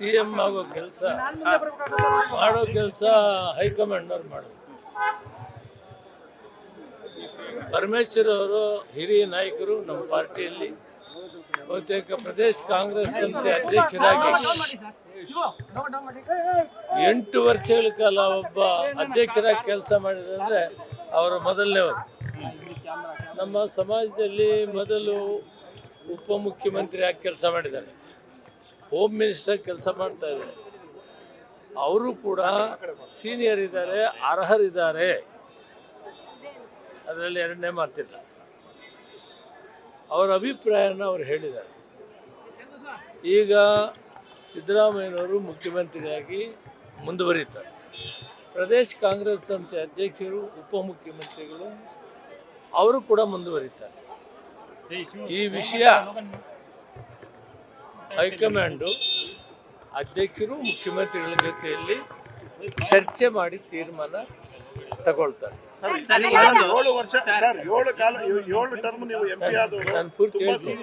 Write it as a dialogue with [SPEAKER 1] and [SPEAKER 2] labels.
[SPEAKER 1] CM ಆಗೋ ಕೆಲಸ ಮಾಡೋ ಕೆಲಸ ಹೈಕಮಾಂಡ್ನವ್ರು ಮಾಡೋದು. ಪರಮೇಶ್ವರ್ ಅವರು ಹಿರಿಯ ನಾಯಕರು ನಮ್ಮ ಪಾರ್ಟಿಯಲ್ಲಿ, ಬಹುತೇಕ ಪ್ರದೇಶ ಕಾಂಗ್ರೆಸ್ ಸಮಿತಿ ಅಧ್ಯಕ್ಷರಾಗಿ 8 ವರ್ಷಗಳ ಕಾಲ ಒಬ್ಬ ಅಧ್ಯಕ್ಷರಾಗಿ ಕೆಲಸ ಮಾಡಿದ್ರೆ ಅವರು ಮೊದಲನೇವರು. ನಮ್ಮ ಸಮಾಜದಲ್ಲಿ ಮೊದಲು ಉಪಮುಖ್ಯಮಂತ್ರಿಯಾಗಿ ಕೆಲಸ ಮಾಡಿದ್ದಾರೆ, ಹೋಮ್ ಮಿನಿಸ್ಟರ್ ಕೆಲಸ ಮಾಡ್ತಾ ಇದ್ದಾರೆ. ಅವರು ಕೂಡ ಸೀನಿಯರ್ ಇದ್ದಾರೆ, ಅರ್ಹರಿದ್ದಾರೆ, ಅದರಲ್ಲಿ ಎರಡನೇ ಮಾತಿಲ್ಲ. ಅವರ ಅಭಿಪ್ರಾಯನ ಅವ್ರು ಹೇಳಿದ್ದಾರೆ. ಈಗ ಸಿದ್ದರಾಮಯ್ಯನವರು ಮುಖ್ಯಮಂತ್ರಿಯಾಗಿ ಮುಂದುವರಿತಾರೆ. ಪ್ರದೇಶ ಕಾಂಗ್ರೆಸ್ ಸಮಿತಿ ಅಧ್ಯಕ್ಷರು, ಉಪಮುಖ್ಯಮಂತ್ರಿಗಳು ಅವರು ಕೂಡ ಮುಂದುವರಿತಾರೆ. ಈ ವಿಷಯ ಹೈಕಮಾಂಡು ಅಧ್ಯಕ್ಷರು ಮುಖ್ಯಮಂತ್ರಿಗಳ ಜೊತೆಯಲ್ಲಿ ಚರ್ಚೆ ಮಾಡಿ ತೀರ್ಮಾನ ತಗೊಳ್ತಾರೆ.
[SPEAKER 2] ನಾನು ಪೂರ್ತಿ ಹೇಳ್ತೀನಿ.